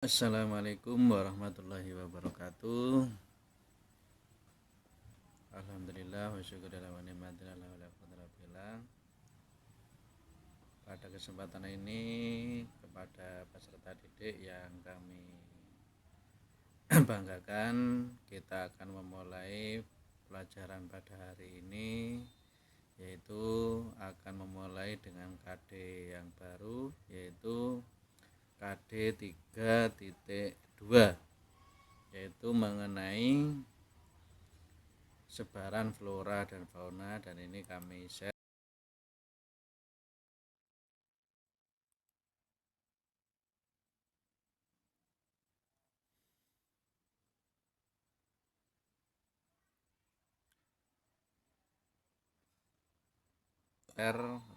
Assalamualaikum warahmatullahi wabarakatuh. Alhamdulillah wa syukurillah wa ni'matillah wa la quwwata. Pada kesempatan ini kepada peserta didik yang kami banggakan, kita akan memulai pelajaran pada hari ini, yaitu akan memulai dengan KD yang baru, yaitu KD 3.2, yaitu mengenai sebaran flora dan fauna, dan ini kami share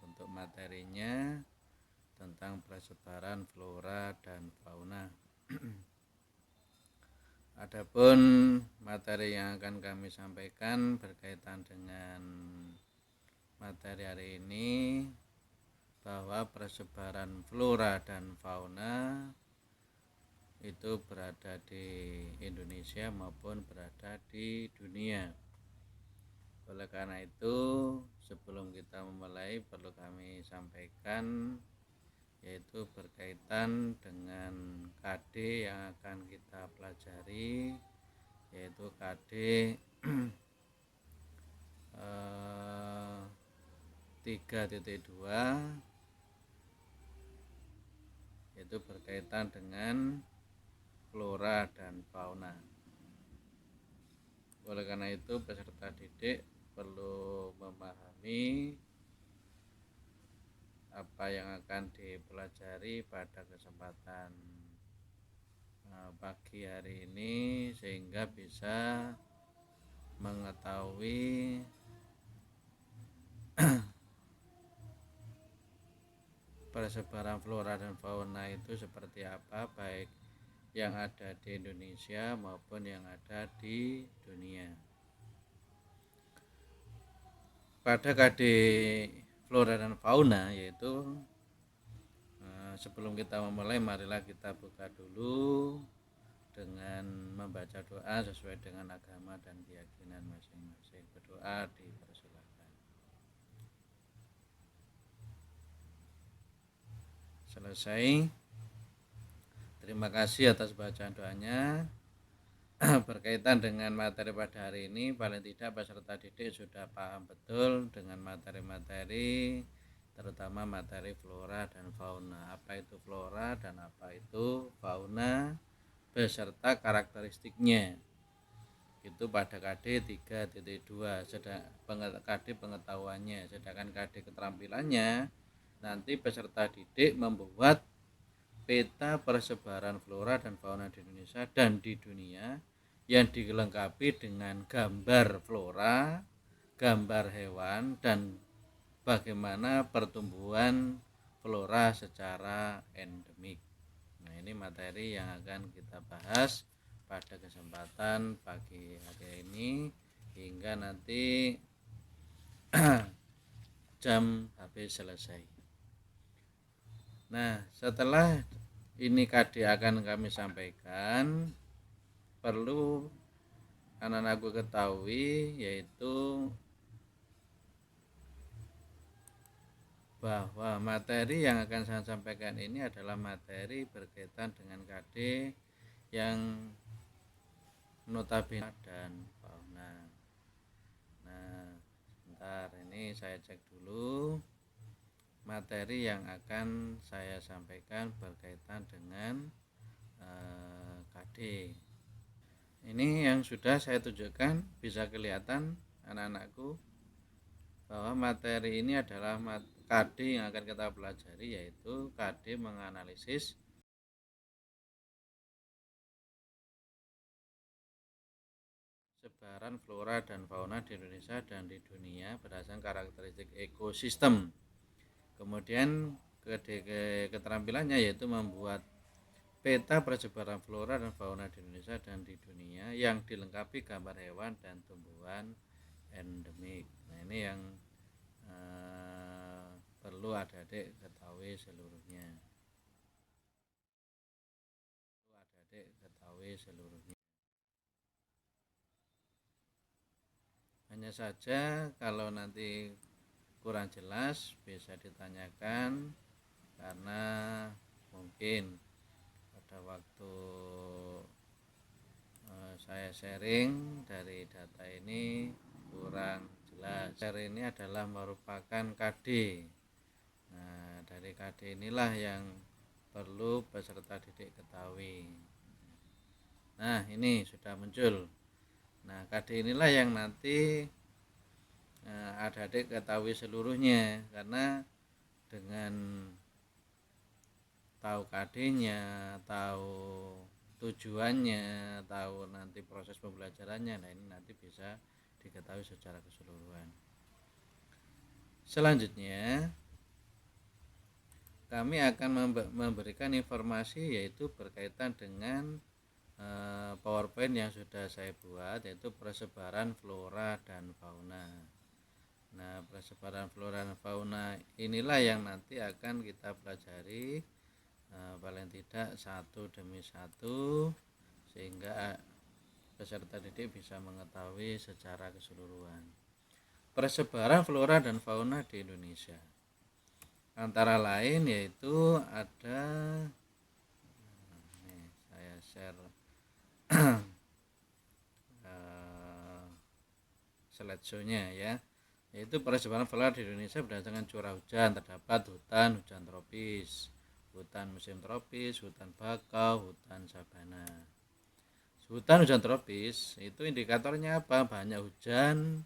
untuk materinya tentang persebaran flora dan fauna. Adapun materi yang akan kami sampaikan berkaitan dengan materi hari ini, bahwa persebaran flora dan fauna itu berada di Indonesia maupun berada di dunia. Oleh karena itu, sebelum kita memulai perlu kami sampaikan, yaitu berkaitan dengan KD yang akan kita pelajari, yaitu KD 3.2, yaitu berkaitan dengan flora dan fauna. Oleh karena itu, peserta didik perlu memahami apa yang akan dipelajari pada kesempatan pagi hari ini, sehingga bisa mengetahui persebaran flora dan fauna itu seperti apa, baik yang ada di Indonesia maupun yang ada di dunia. Pada KD flora dan fauna, yaitu sebelum kita memulai, marilah kita buka dulu dengan membaca doa sesuai dengan agama dan keyakinan masing-masing. Berdoa dipersilakan. Selesai. Terima kasih atas bacaan doanya. Berkaitan dengan materi pada hari ini, paling tidak peserta didik sudah paham betul dengan materi-materi, terutama materi flora dan fauna. Apa itu flora dan apa itu fauna beserta karakteristiknya. Itu pada KD 3.2, KD pengetahuannya. Sedangkan KD keterampilannya, nanti peserta didik membuat peta persebaran flora dan fauna di Indonesia dan di dunia, yang dilengkapi dengan gambar flora, gambar hewan, dan bagaimana pertumbuhan flora secara endemik. Nah, ini materi yang akan kita bahas pada kesempatan pagi hari ini hingga nanti jam habis selesai. Nah, setelah ini KD akan kami sampaikan, perlu anak-anakku ketahui, yaitu bahwa materi yang akan saya sampaikan ini adalah materi berkaitan dengan KD yang notabene dan fauna. Nah, sebentar, ini saya cek dulu materi yang akan saya sampaikan berkaitan dengan KD. Ini yang sudah saya tunjukkan, bisa kelihatan anak-anakku bahwa materi ini adalah KD yang akan kita pelajari, yaitu KD menganalisis sebaran flora dan fauna di Indonesia dan di dunia berdasarkan karakteristik ekosistem. Kemudian keterampilannya yaitu membuat peta persebaran flora dan fauna di Indonesia dan di dunia yang dilengkapi gambar hewan dan tumbuhan endemik. Nah, ini yang perlu adik-adik ketahui seluruhnya. diketahui seluruhnya. Hanya saja kalau nanti kurang jelas bisa ditanyakan, karena mungkin pada waktu saya sharing dari data ini kurang jelas. Share ini adalah merupakan KD. Nah, dari KD inilah yang perlu peserta didik ketahui. Nah, ini sudah muncul. Nah, KD inilah yang nanti adik-adik ketahui seluruhnya, karena dengan tahu KD-nya, tahu tujuannya, tahu nanti proses pembelajarannya, nah ini nanti bisa diketahui secara keseluruhan. Selanjutnya kami akan memberikan informasi yaitu berkaitan dengan PowerPoint yang sudah saya buat, yaitu persebaran flora dan fauna. Nah, persebaran flora dan fauna inilah yang nanti akan kita pelajari paling tidak satu demi satu, sehingga peserta didik bisa mengetahui secara keseluruhan persebaran flora dan fauna di Indonesia. Antara lain yaitu ada, nih saya share slideshow-nya ya, yaitu persebaran flora di Indonesia berdasarkan curah hujan. Terdapat hutan tropis, hutan musim tropis, hutan bakau, hutan sabana. Hutan hujan tropis itu indikatornya apa? Banyak hujan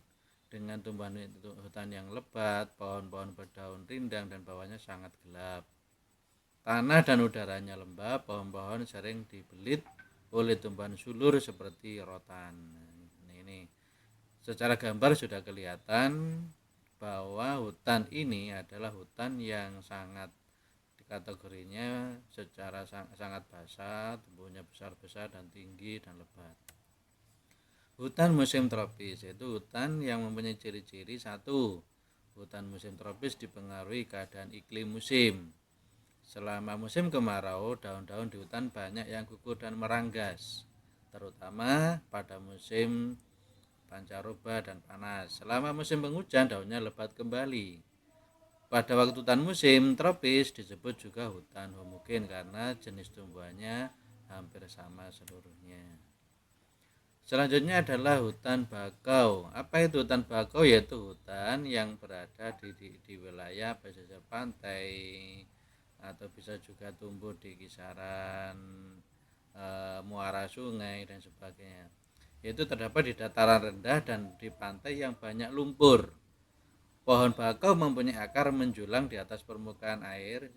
dengan tumbuhan hutan yang lebat, pohon-pohon berdaun rindang dan bawahnya sangat gelap. Tanah dan udaranya lembab, pohon-pohon sering dibelit oleh tumbuhan sulur seperti rotan. Ini secara gambar sudah kelihatan bahwa hutan ini adalah hutan yang sangat, kategorinya secara sangat basah, tumbuhnya besar-besar dan tinggi dan lebat. Hutan musim tropis yaitu hutan yang mempunyai ciri-ciri: satu, hutan musim tropis dipengaruhi keadaan iklim musim. Selama musim kemarau, daun-daun di hutan banyak yang gugur dan meranggas, terutama pada musim pancaroba dan panas. Selama musim penghujan, daunnya lebat kembali. Pada waktu hutan musim tropis disebut juga hutan homogen karena jenis tumbuhannya hampir sama seluruhnya. Selanjutnya adalah hutan bakau. Apa itu hutan bakau? Yaitu hutan yang berada di wilayah pesisir pantai, atau bisa juga tumbuh di kisaran muara sungai dan sebagainya. Yaitu terdapat di dataran rendah dan di pantai yang banyak lumpur. Pohon bakau mempunyai akar menjulang di atas permukaan air.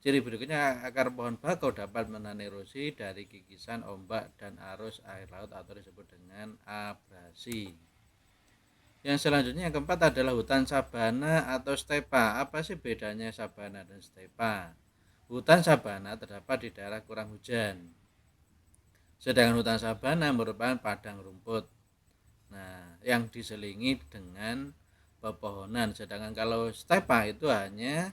Ciri berikutnya, akar pohon bakau dapat menahan erosi dari gigisan ombak dan arus air laut atau disebut dengan abrasi. Yang selanjutnya, yang keempat adalah hutan sabana atau stepa. Apa sih bedanya sabana dan stepa? Hutan sabana terdapat di daerah kurang hujan, sedangkan hutan sabana merupakan padang rumput, nah yang diselingi dengan pepohonan. Sedangkan kalau stepa itu hanya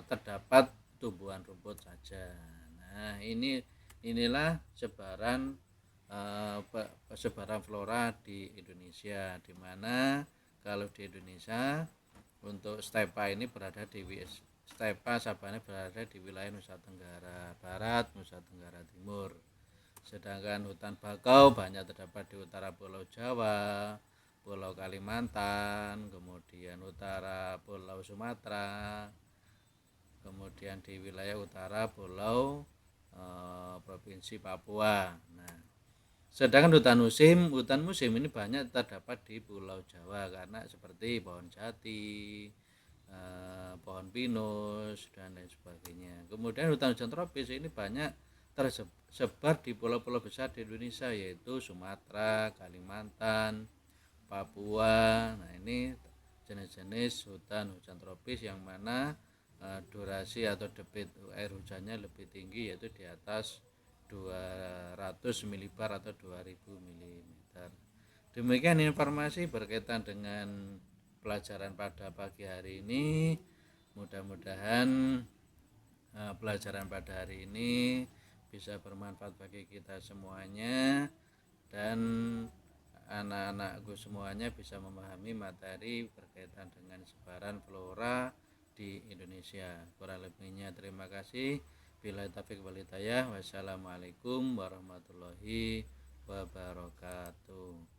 terdapat tumbuhan rumput saja. Nah, inilah sebaran flora di Indonesia, di mana kalau di Indonesia untuk stepa ini berada di stepa sabana berada di wilayah Nusa Tenggara Barat, Nusa Tenggara Timur. Sedangkan hutan bakau banyak terdapat di utara Pulau Jawa, Pulau Kalimantan, kemudian utara Pulau Sumatera, kemudian di wilayah utara Pulau Provinsi Papua. Nah, sedangkan hutan musim ini banyak terdapat di Pulau Jawa karena seperti pohon jati, pohon pinus dan lain sebagainya. Kemudian hutan tropis ini banyak tersebar di pulau-pulau besar di Indonesia, yaitu Sumatera, Kalimantan, Papua. Nah, ini jenis-jenis hutan tropis yang mana durasi atau debit air hujannya lebih tinggi, yaitu di atas 200 milibar atau 2000 mm. Demikian informasi berkaitan dengan pelajaran pada pagi hari ini. Mudah-mudahan pelajaran pada hari ini bisa bermanfaat bagi kita semuanya, dan anak-anakku semuanya bisa memahami materi berkaitan dengan sebaran flora di Indonesia. Kurang lebihnya terima kasih. Billahi taufiq wal hidayah. Wassalamualaikum warahmatullahi wabarakatuh.